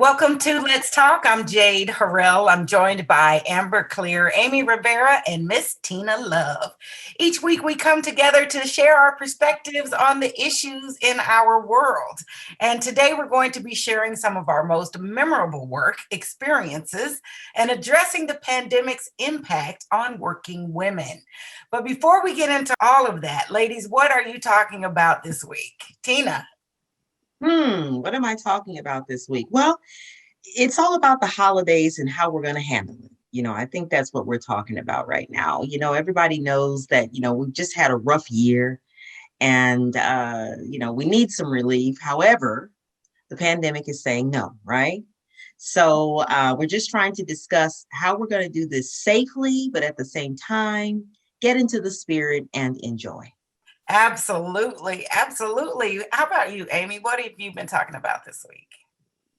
Welcome to Let's Talk. I'm Jade Harrell. I'm joined by Amber Klear, Amy Rivera, and Miss Tina Love. Each week we come together to share our perspectives on the issues in our world. And today we're going to be sharing some of our most memorable work experiences and addressing the pandemic's impact on working women. But before we get into all of that, ladies, what are you talking about this week? Tina. What am I talking about this week? Well, it's all about the holidays and how we're going to handle it. I think that's what we're talking about right now. Everybody knows that, we've just had a rough year and, we need some relief. However, the pandemic is saying no, right? So we're just trying to discuss how we're going to do this safely, but at the same time, get into the spirit and enjoy. Absolutely. Absolutely. How about you, Amy? What have you been talking about this week?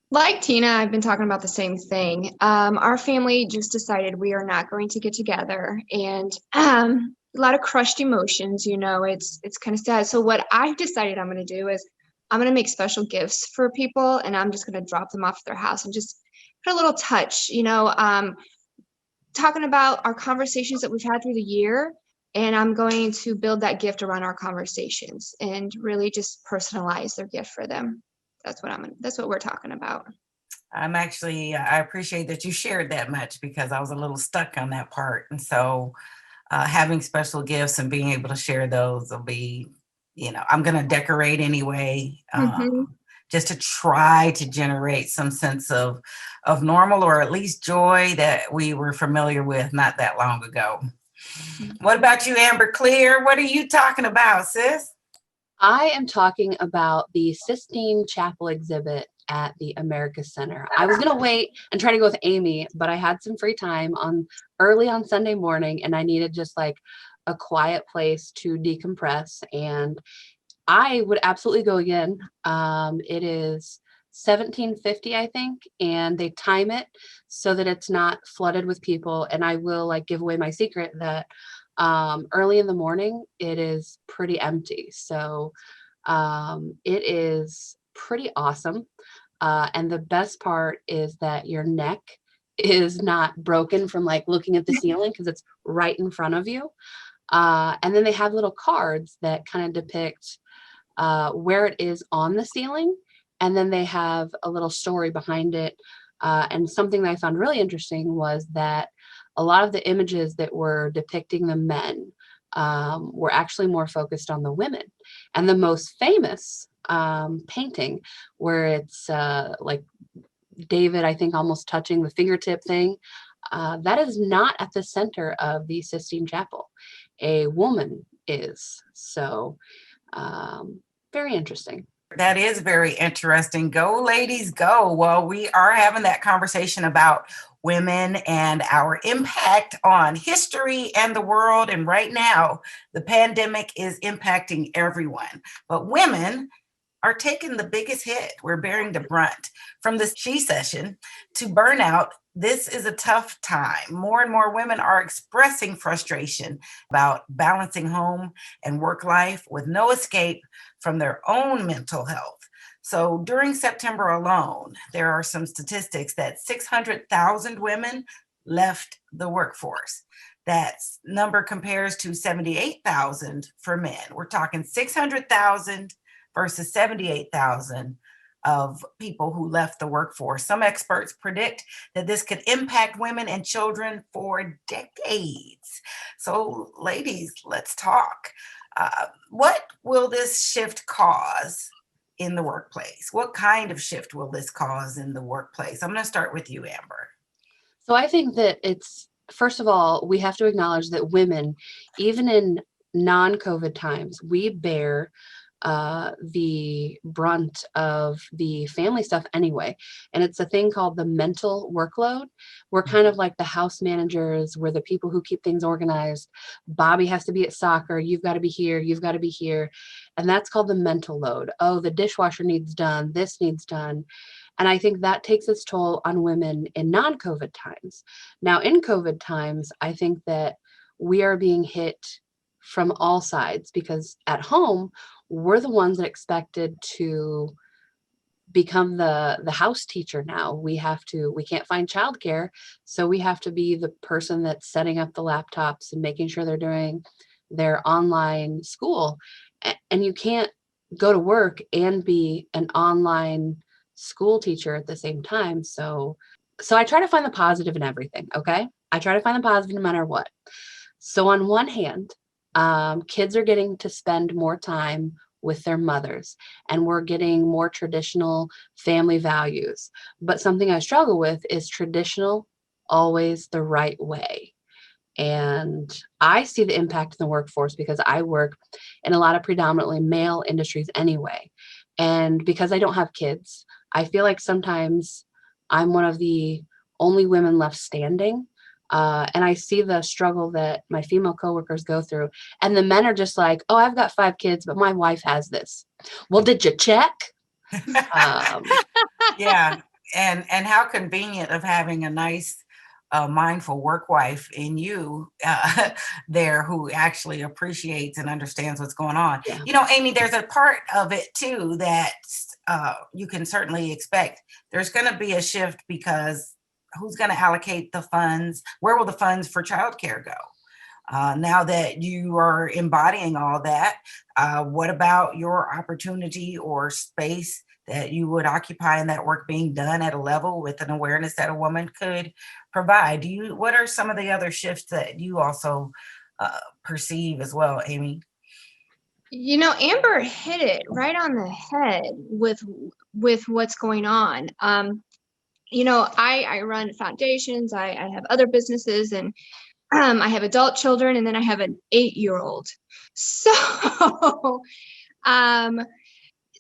Like Tina, I've been talking about the same thing. Our family just decided we are not going to get together, and a lot of crushed emotions. It's kind of sad. So what I've decided I'm going to do is I'm going to make special gifts for people, and I'm just going to drop them off at their house and just put a little touch. Talking about our conversations that we've had through the year, and I'm going to build that gift around our conversations and really just personalize their gift for them. That's what we're talking about. I appreciate that you shared that much because I was a little stuck on that part. And so having special gifts and being able to share those will be, I'm going to decorate anyway, just to try to generate some sense of normal or at least joy that we were familiar with not that long ago. What about you, Amber Klear? What are you talking about, sis? I am talking about the Sistine Chapel exhibit at the America Center. I was going to wait and try to go with Amy, but I had some free time early on Sunday morning, and I needed just like a quiet place to decompress. And I would absolutely go again. It is 1750, I think, and they time it so that it's not flooded with people. And I will give away my secret that early in the morning, it is pretty empty. So it is pretty awesome. And the best part is that your neck is not broken from looking at the ceiling because it's right in front of you. And then they have little cards that kind of depict where it is on the ceiling. And then they have a little story behind it. And something that I found really interesting was that a lot of the images that were depicting the men were actually more focused on the women. And the most famous painting where it's David, I think, almost touching the fingertip thing, that is not at the center of the Sistine Chapel. A woman is. So very interesting. That is very interesting. Go, ladies, go. Well, we are having that conversation about women and our impact on history and the world. And right now, the pandemic is impacting everyone. But women are taking the biggest hit. We're bearing the brunt. From the she session to burnout, this is a tough time. More and more women are expressing frustration about balancing home and work life with no escape from their own mental health. So during September alone, there are some statistics that 600,000 women left the workforce. That number compares to 78,000 for men. We're talking 600,000 versus 78,000 of people who left the workforce. Some experts predict that this could impact women and children for decades. So, ladies, let's talk. What will this shift cause in the workplace? What kind of shift will this cause in the workplace? I'm going to start with you, Amber. So I think that first of all, we have to acknowledge that women, even in non-COVID times, we bear the brunt of the family stuff anyway. And it's a thing called the mental workload. We're kind of like the house managers. We're the people who keep things organized. Bobby has to be at soccer. You've got to be here. You've got to be here. And that's called the mental load. Oh, the dishwasher needs done. This needs done. And I think that takes its toll on women in non-COVID times. Now, in COVID times, I think that we are being hit from all sides because at home, we're the ones that expected to become the house teacher now. We can't find childcare, so we have to be the person that's setting up the laptops and making sure they're doing their online school. And you can't go to work and be an online school teacher at the same time. So I try to find the positive in everything. Okay. I try to find the positive no matter what. So on one hand, kids are getting to spend more time with their mothers, and we're getting more traditional family values. But something I struggle with is traditional always the right way. And I see the impact in the workforce because I work in a lot of predominantly male industries anyway. And because I don't have kids, I feel like sometimes I'm one of the only women left standing. And I see the struggle that my female coworkers go through. And the men are just like, oh, I've got 5 kids, but my wife has this. Well, did you check? Um, Yeah, and how convenient of having a nice, mindful work wife in you there who actually appreciates and understands what's going on. yeah. Amy, there's a part of it too that you can certainly expect. There's going to be a shift because who's going to allocate the funds? Where will the funds for childcare go? Now that you are embodying all that, what about your opportunity or space that you would occupy in that work being done at a level with an awareness that a woman could provide? What are some of the other shifts that you also perceive as well, Amy? Amber hit it right on the head with what's going on. I run foundations, I have other businesses, and I have adult children, and then I have an 8-year-old. So, um,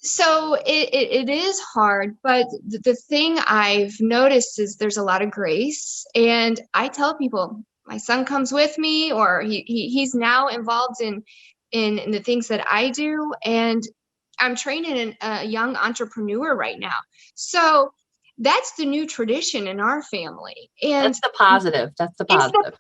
it is hard, but the thing I've noticed is there's a lot of grace, and I tell people my son comes with me, or he's now involved in the things that I do, and I'm training a young entrepreneur right now. So that's the new tradition in our family. And That's the positive. That's the it's positive. the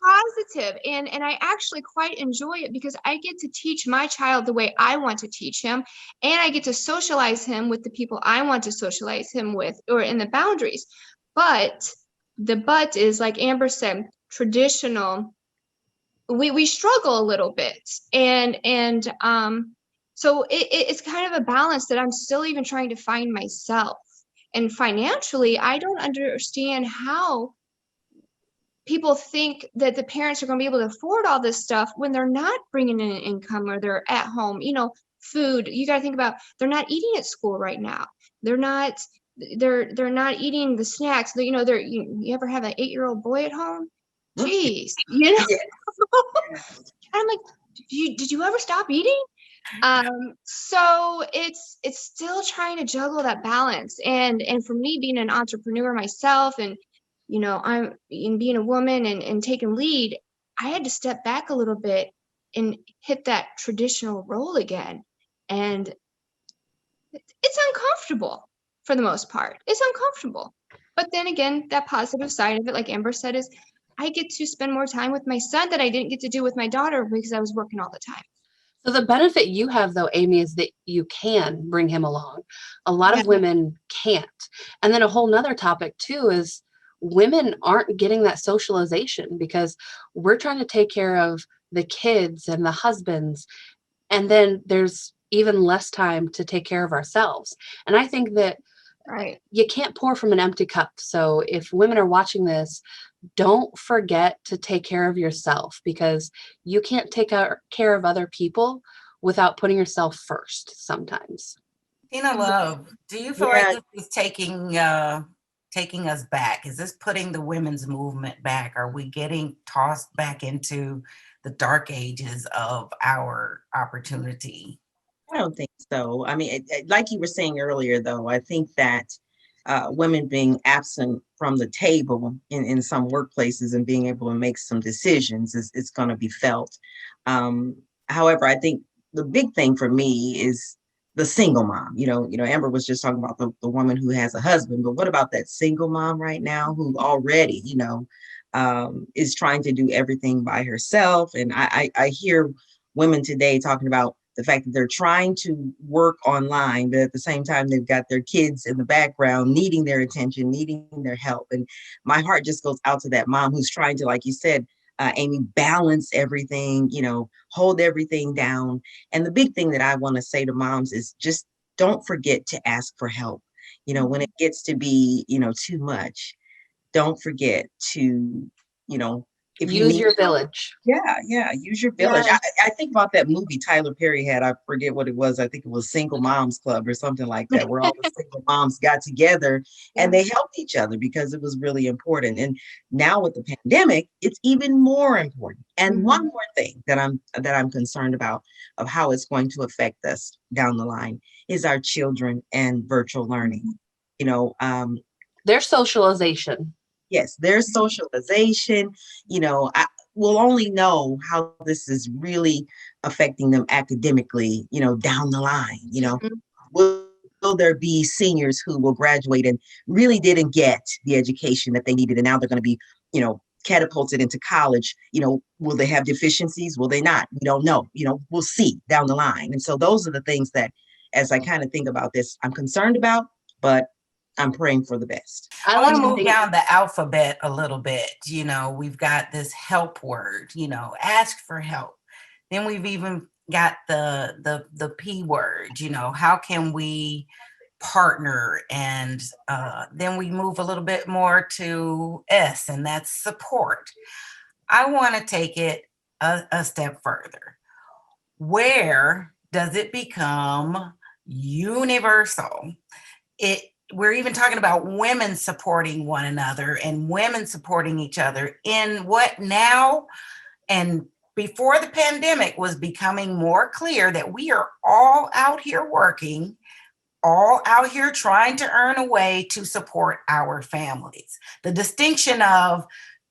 positive. And I actually quite enjoy it because I get to teach my child the way I want to teach him. And I get to socialize him with the people I want to socialize him with, or in the boundaries. But the but is, like Amber said, traditional. We struggle a little bit. So it's kind of a balance that I'm still even trying to find myself. And financially, I don't understand how people think that the parents are going to be able to afford all this stuff when they're not bringing in an income, or they're at home. Food, you got to think about, they're not eating at school right now. They're not eating the snacks. You ever have an 8-year-old boy at home? Jeez, Yeah. I'm like, did you ever stop eating? So it's still trying to juggle that balance. And for me, being an entrepreneur myself, and I'm in being a woman and taking lead, I had to step back a little bit and hit that traditional role again. And it's uncomfortable for the most part. It's uncomfortable. But then again, that positive side of it, like Amber said, is I get to spend more time with my son that I didn't get to do with my daughter because I was working all the time. So the benefit you have, though, Amy, is that you can bring him along. A lot Yeah. of women can't. And then a whole nother topic, too, is women aren't getting that socialization because we're trying to take care of the kids and the husbands. And then there's even less time to take care of ourselves. And I think that Right. you can't pour from an empty cup. So if women are watching this, don't forget to take care of yourself, because you can't take care of other people without putting yourself first sometimes. Tina Love, do you feel Yeah. like this is taking us back? Is this putting the women's movement back? Are we getting tossed back into the dark ages of our opportunity? I don't think so. I mean, like you were saying earlier, though, I think that women being absent from the table in some workplaces and being able to make some decisions is going to be felt. Um, However, I think the big thing for me is the single mom. Amber was just talking about the woman who has a husband, but what about that single mom right now who already, is trying to do everything by herself? And I hear women today talking about the fact that they're trying to work online, but at the same time, they've got their kids in the background needing their attention, needing their help. And my heart just goes out to that mom who's trying to, like you said, Amy, balance everything, hold everything down. And the big thing that I want to say to moms is just don't forget to ask for help. When it gets to be, too much, don't forget to, if you Use need your village. yeah, use your village. Yes. I think about that movie Tyler Perry had. I forget what it was. I think it was Single Moms Club or something like that, where all the single moms got together and they helped each other because it was really important. And now with the pandemic, it's even more important. And one more thing that I'm concerned about of how it's going to affect us down the line is our children and virtual learning. Their socialization. Yes, there's socialization. I will only know how this is really affecting them academically, down the line. Will there be seniors who will graduate and really didn't get the education that they needed, and now they're going to be, catapulted into college? Will they have deficiencies? Will they not? We don't know. We'll see down the line. And so those are the things that, as I kind of think about this, I'm concerned about, but I'm praying for the best. I want to move down the alphabet a little bit. We've got this help word, ask for help. Then we've even got the P word, how can we partner? And then we move a little bit more to S, and that's support. I want to take it a step further. Where does it become universal? We're even talking about women supporting one another and women supporting each other in what now and before the pandemic was becoming more clear that we are all out here working, all out here trying to earn a way to support our families. The distinction of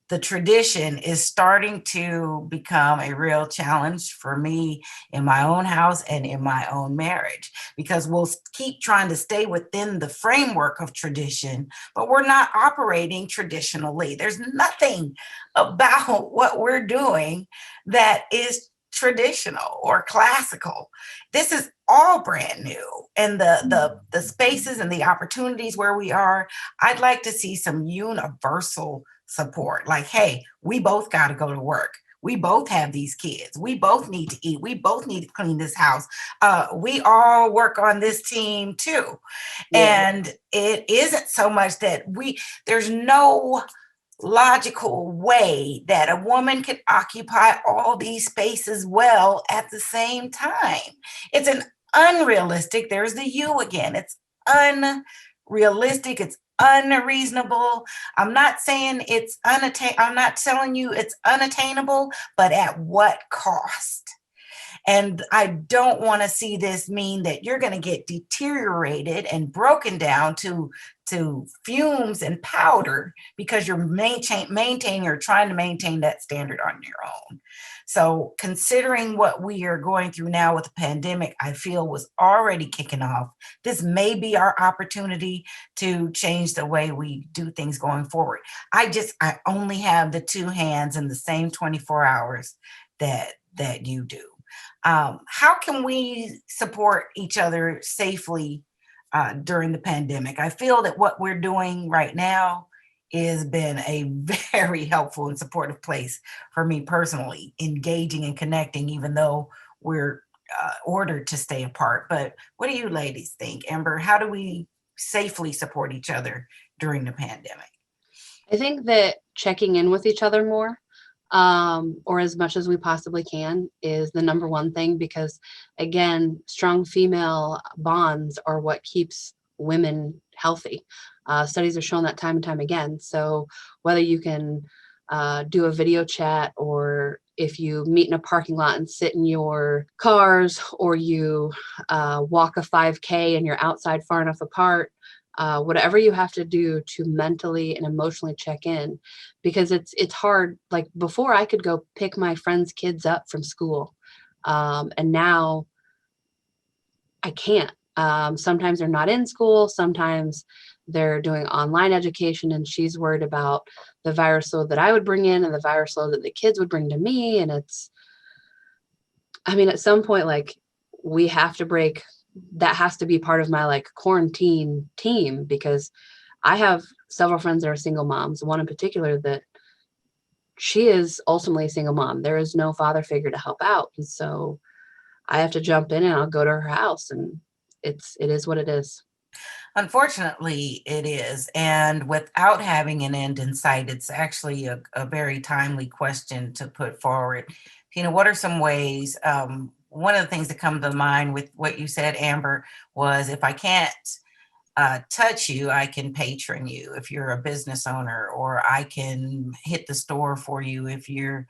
the tradition is starting to become a real challenge for me in my own house and in my own marriage, because we'll keep trying to stay within the framework of tradition, but we're not operating traditionally. There's nothing about what we're doing that is traditional or classical. This is all brand new. And the spaces and the opportunities where we are, I'd like to see some universal support. Like, hey, we both got to go to work. We both have these kids. We both need to eat. We both need to clean this house. We all work on this team too. Yeah. And it isn't so much that there's no logical way that a woman can occupy all these spaces well at the same time. It's an unrealistic, there's the you again. It's unrealistic. It's unreasonable. I'm not saying it's I'm not telling you it's unattainable, but at what cost? And I don't want to see this mean that you're going to get deteriorated and broken down to fumes and powder because you're maintaining or trying to maintain that standard on your own. So considering what we are going through now with the pandemic, I feel was already kicking off. This may be our opportunity to change the way we do things going forward. I only have the two hands in the same 24 hours that you do. How can we support each other safely during the pandemic? I feel that what we're doing right now has been a very helpful and supportive place for me personally, engaging and connecting, even though we're ordered to stay apart. But what do you ladies think? Amber, how do we safely support each other during the pandemic? I think that checking in with each other more, or as much as we possibly can, is the number one thing, because again, strong female bonds are what keeps women healthy. Studies have shown that time and time again. So whether you can do a video chat, or if you meet in a parking lot and sit in your cars, or you walk a 5K and you're outside far enough apart, whatever you have to do to mentally and emotionally check in, because it's hard. Like before, I could go pick my friends' kids up from school, and now I can't. Sometimes they're not in school, sometimes they're doing online education, and she's worried about the virus load that I would bring in and the virus load that the kids would bring to me. And at some point, like, we have to break. That has to be part of my like quarantine team, because I have several friends that are single moms, one in particular that she is ultimately a single mom. There is no father figure to help out. And so I have to jump in and I'll go to her house, and it is what it is. Unfortunately, it is. And without having an end in sight, it's actually a very timely question to put forward. Tina, what are some ways? One of the things that come to mind with what you said, Amber, was if I can't touch you, I can patron you if you're a business owner, or I can hit the store for you if you're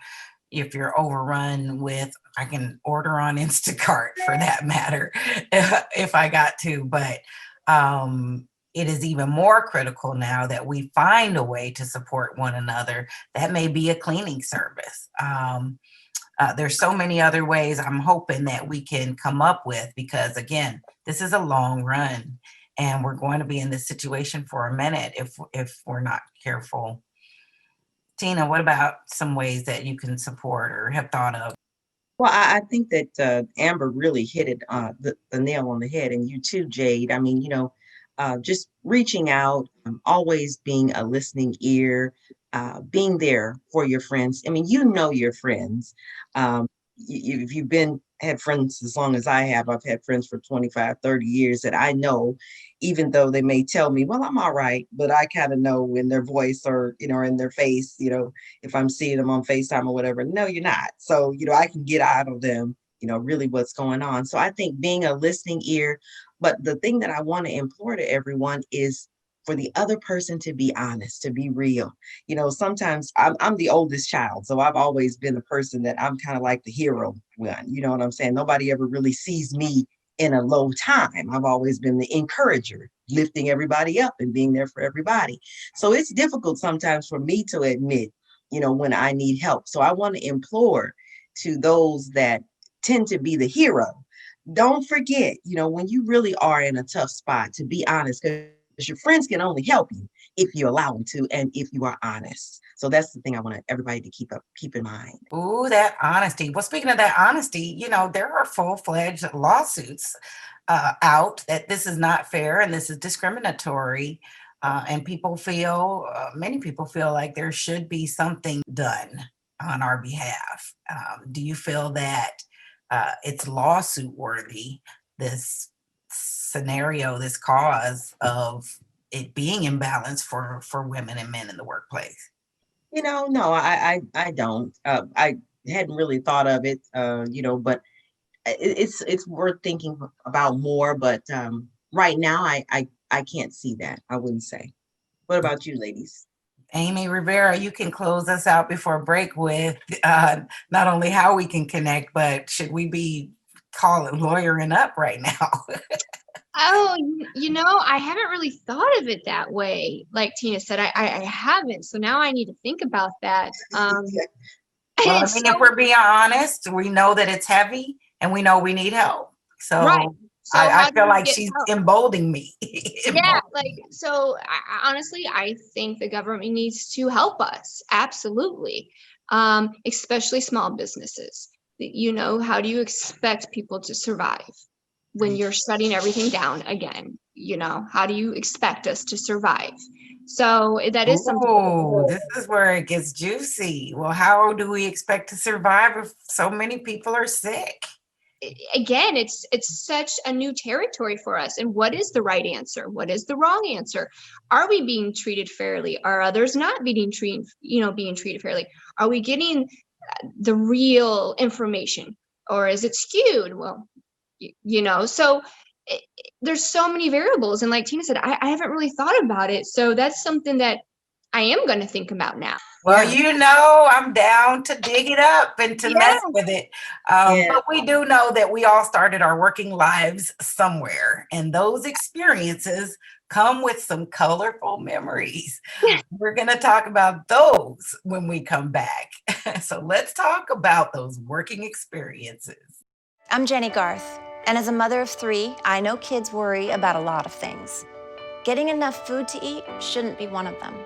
overrun with, I can order on Instacart for that matter, if I got to. But it is even more critical now that we find a way to support one another. That may be a cleaning service. There's so many other ways I'm hoping that we can come up with, because again, this is a long run and we're going to be in this situation for a minute if we're not careful. Tina, what about some ways that you can support or have thought of? Well, I think that Amber really hit it the nail on the head, and you too, Jade. I mean, just reaching out, always being a listening ear, being there for your friends. I mean, your friends. If you've had friends as long as I have, I've had friends for 25, 30 years that I know, even though they may tell me, well, I'm all right, but I kind of know in their voice or, in their face, if I'm seeing them on FaceTime or whatever, no, you're not. So, I can get out of them, really what's going on. So I think being a listening ear, but the thing that I want to implore to everyone is for the other person to be honest, to be real. Sometimes I'm the oldest child, so I've always been the person that I'm kind of like the hero one. You know what I'm saying? Nobody ever really sees me in a low time. I've always been the encourager, lifting everybody up and being there for everybody. So it's difficult sometimes for me to admit, when I need help. So I want to implore to those that tend to be the hero, don't forget, when you really are in a tough spot, to be honest, because your friends can only help you if you allow them to, and if you are honest. So that's the thing I want everybody to keep in mind. Ooh, that honesty. Well, speaking of that honesty, there are full-fledged lawsuits out that this is not fair and this is discriminatory. And many people feel like there should be something done on our behalf. Do you feel that it's lawsuit worthy, this scenario, this cause of it being imbalanced for women and men in the workplace? No, I don't. I hadn't really thought of it, but it's worth thinking about more. But right now, I can't see that. I wouldn't say. What about you, ladies? Amy Rivera, you can close us out before break with not only how we can connect, but should we be lawyering up right now? Oh, I haven't really thought of it that way. Like Tina said, I haven't. So now I need to think about that. Well, I mean, if we're being honest, we know that it's heavy and we know we need help. So, right. So I feel like she's emboldening me. Yeah, honestly, I think the government needs to help us. Absolutely. Especially small businesses. How do you expect people to survive when you're shutting everything down again? How do you expect us to survive? So that is something. Oh, this is where it gets juicy. Well, how do we expect to survive if so many people are sick? Again, it's such a new territory for us. And what is the right answer? What is the wrong answer? Are we being treated fairly? Are others not being treated fairly? Are we getting the real information, or is it skewed? Well, so there's so many variables. And like Tina said, I haven't really thought about it. So that's something that I am going to think about now. Well, I'm down to dig it up and to mess with it. But we do know that we all started our working lives somewhere, and those experiences come with some colorful memories. We're going to talk about those when we come back. So let's talk about those working experiences. I'm Jenny Garth, and as a mother of 3, I know kids worry about a lot of things. Getting enough food to eat shouldn't be one of them.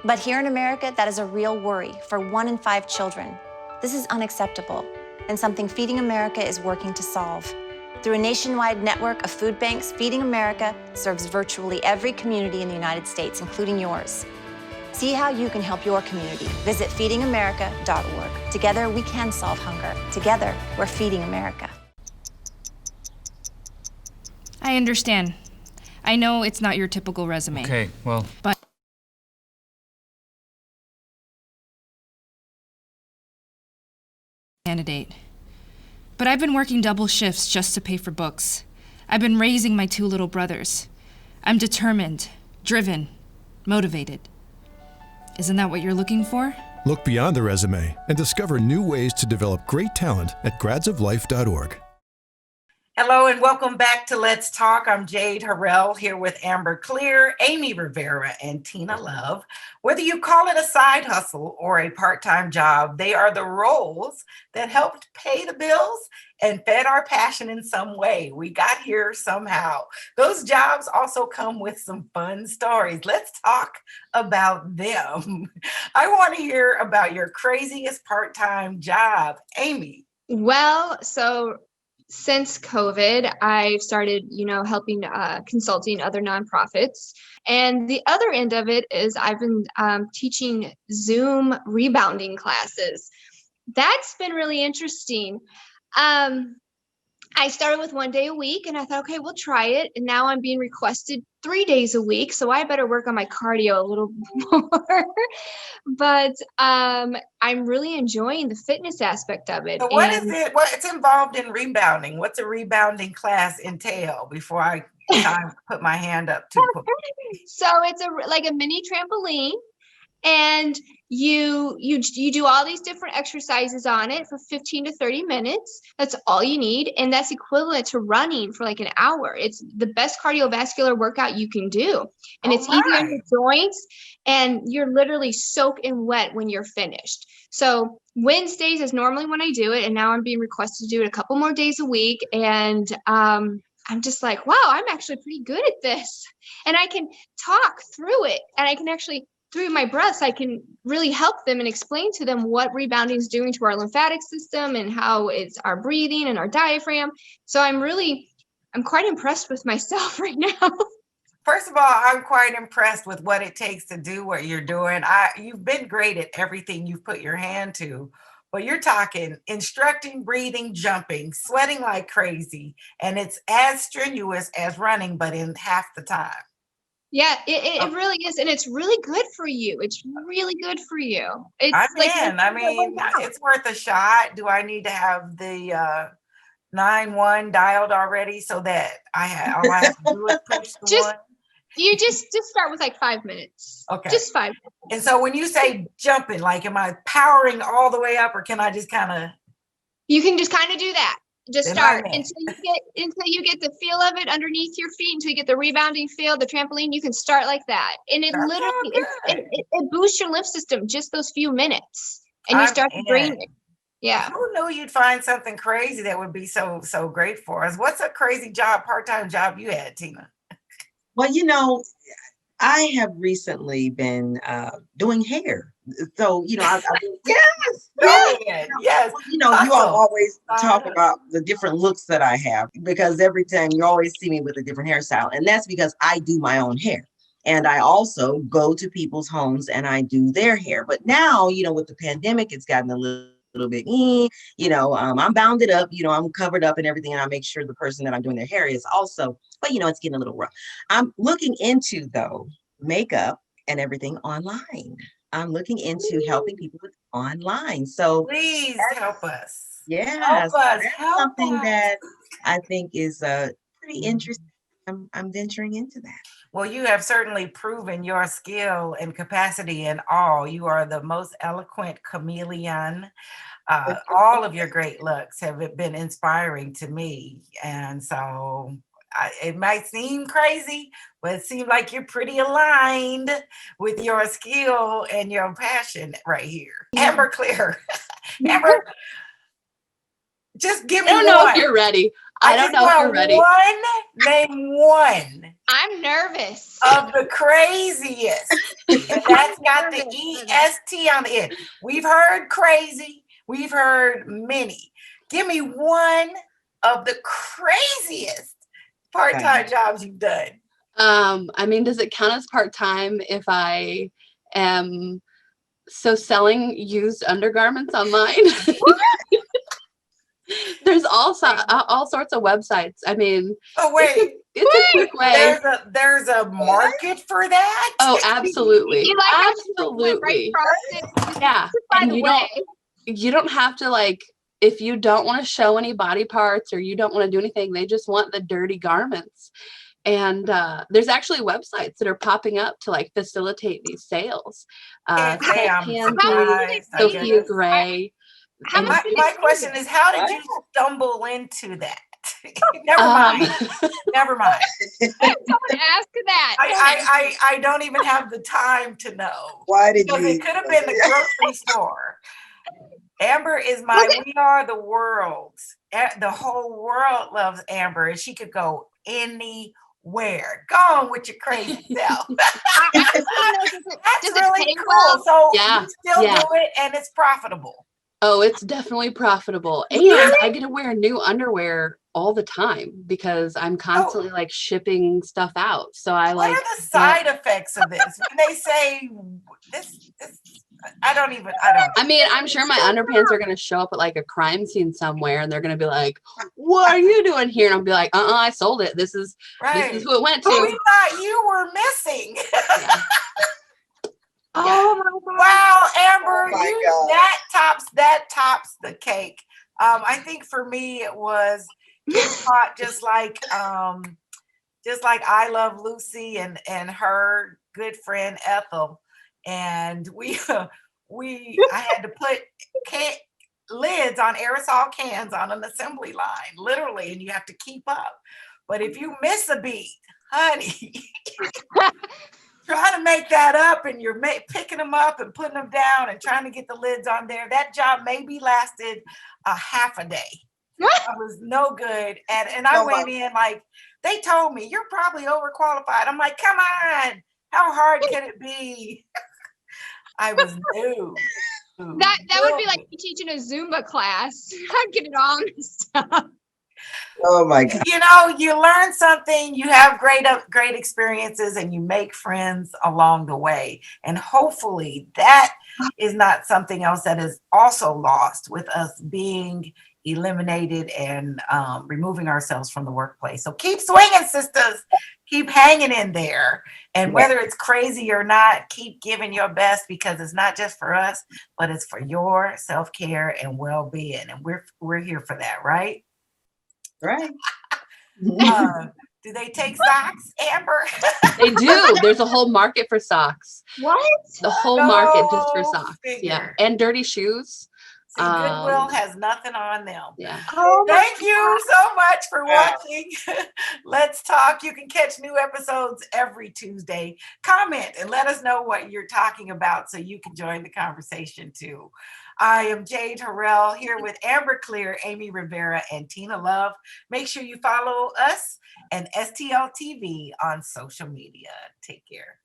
But here in America, that is a real worry for 1 in 5 children. This is unacceptable, and something Feeding America is working to solve. Through a nationwide network of food banks, Feeding America serves virtually every community in the United States, including yours. See how you can help your community. Visit feedingamerica.org. Together, we can solve hunger. Together, we're feeding America. I understand. I know it's not your typical resume. Okay, well. But candidate. But I've been working double shifts just to pay for books. I've been raising my 2 little brothers. I'm determined, driven, motivated. Isn't that what you're looking for? Look beyond the resume and discover new ways to develop great talent at gradsoflife.org. Hello and welcome back to Let's Talk. I'm Jade Harrell here with Amber Klear, Amy Rivera, and Tina Love. Whether you call it a side hustle or a part-time job, they are the roles that helped pay the bills and fed our passion in some way. We got here somehow. Those jobs also come with some fun stories. Let's talk about them. I want to hear about your craziest part-time job. Amy. Well, so since COVID, I've started, helping consulting other nonprofits. And the other end of it is I've been teaching Zoom rebounding classes. That's been really interesting. I started with 1 day a week and I thought, okay, we'll try it. And now I'm being requested 3 days a week. So I better work on my cardio a little more. But I'm really enjoying the fitness aspect of it. So what is it? What's involved in rebounding? What's a rebounding class entail before I put my hand up to? So it's like a mini trampoline. And you do all these different exercises on it for 15 to 30 minutes. That's all you need. And that's equivalent to running for like an hour. It's the best cardiovascular workout you can do. And it's easy on your joints. And you're literally soaking wet when you're finished. So Wednesdays is normally when I do it. And now I'm being requested to do it a couple more days a week. And I'm just like, wow, I'm actually pretty good at this. And I can talk through it. And I can actually, through my breaths, I can really help them and explain to them what rebounding is doing to our lymphatic system and how it's our breathing and our diaphragm. So I'm quite impressed with myself right now. First of all, I'm quite impressed with what it takes to do what you're doing. You've been great at everything you've put your hand to, but you're talking instructing, breathing, jumping, sweating like crazy. And it's as strenuous as running, but in half the time. Yeah, it really is. And it's really good for you. It's really good for you. It's it's worth a shot. Do I need to have the 9-1 dialed already so that all I have to do is push the one? You just start with like 5 minutes. Okay. Just 5 minutes. And so when you say jumping, like, am I powering all the way up or can I just kind of? You can just kind of do that. Just start until you get the feel of it underneath your feet, until you get the rebounding feel, the trampoline. You can start like that. And it it boosts your lymph system just those few minutes. And you start to drain it. Yeah. Who knew you'd find something crazy that would be so great for us? What's a crazy job, part-time job you had, Tina? Well, I have recently been doing hair. So, I've been, yes. You all always talk about the different looks that I have because every time you always see me with a different hairstyle. And that's because I do my own hair. And I also go to people's homes and I do their hair. But now, with the pandemic, it's gotten a little bit, I'm bounded up, I'm covered up and everything. And I make sure the person that I'm doing their hair is also, but it's getting a little rough. I'm looking into, though, makeup and everything online. I'm looking into helping people with online. So please help us. Yes. That's something that I think is pretty interesting. I'm venturing into that. Well, you have certainly proven your skill and capacity in all. You are the most eloquent chameleon. All of your great looks have been inspiring to me. And so it might seem crazy, but it seems like you're pretty aligned with your skill and your passion right here. Yeah. Amber Klear. Amber, just give me one. I don't know if you're ready. I don't know if you're ready. Name one. I'm nervous. Of the craziest. And that's got the EST on the end. We've heard crazy. We've heard many. Give me one of the craziest part-time jobs you've done? I mean, does it count as part-time if I am selling used undergarments online? There's also all sorts of websites. I mean, Oh wait, it's a quick way. There's a market for that. Oh, absolutely, You like absolutely, right across it. yeah. By And the you way, don't have to, like, if you don't want to show any body parts or you don't want to do anything, they just want the dirty garments. And there's actually websites that are popping up to like facilitate these sales. Can't say I'm Pansy, surprised. I Sophia guess. Gray. how and much My question is, how did you stumble into that? Never mind. Never mind. someone ask that? I don't even have the time to know. Why did Because you? it could have been the grocery store. Amber is we are the world. The whole world loves Amber, and she could go anywhere. Go on with your crazy self. That's Does it really pay cool. well? So Yeah, you still yeah. do it, and it's profitable. Oh, it's definitely profitable. And I get to wear new underwear all the time because I'm constantly like shipping stuff out. So I What like, are the side effects of this? When they say this I don't. I mean, I'm sure my underpants are going to show up at like a crime scene somewhere and they're going to be like, what are you doing here? And I'll be like, I sold it. This is who it went to. We thought you were missing. Yeah. Oh my God. Wow, Amber, God. that tops the cake. I think for me it was taught just like I Love Lucy and her good friend Ethel, and I had to put lids on aerosol cans on an assembly line, literally, and you have to keep up. But if you miss a beat, honey, trying to make that up, and you're picking them up and putting them down and trying to get the lids on there. That job maybe lasted a half a day. I was no good. And I went in like, they told me, you're probably overqualified. I'm like, come on, how hard can it be? I was new. That would be like me teaching a Zumba class. I'd get it all messed up. Oh my God. You know, you learn something, you have great experiences, and you make friends along the way. And hopefully that is not something else that is also lost with us being eliminated and removing ourselves from the workplace. So keep swinging, sisters. Keep hanging in there. And whether it's crazy or not, keep giving your best, because it's not just for us, but it's for your self-care and well-being. And we're here for that, right? Right. Do they take socks, Amber? They do. There's a whole market for socks. What? The whole market just for socks. Figure. Yeah. And dirty shoes. See, Goodwill has nothing on them. Yeah. Thank you so much for watching. Let's Talk. You can catch new episodes every Tuesday. Comment and let us know what you're talking about so you can join the conversation too. I am Jade Harrell here with Amber Klear, Amy Rivera, and Tina Love. Make sure you follow us and STL TV on social media. Take care.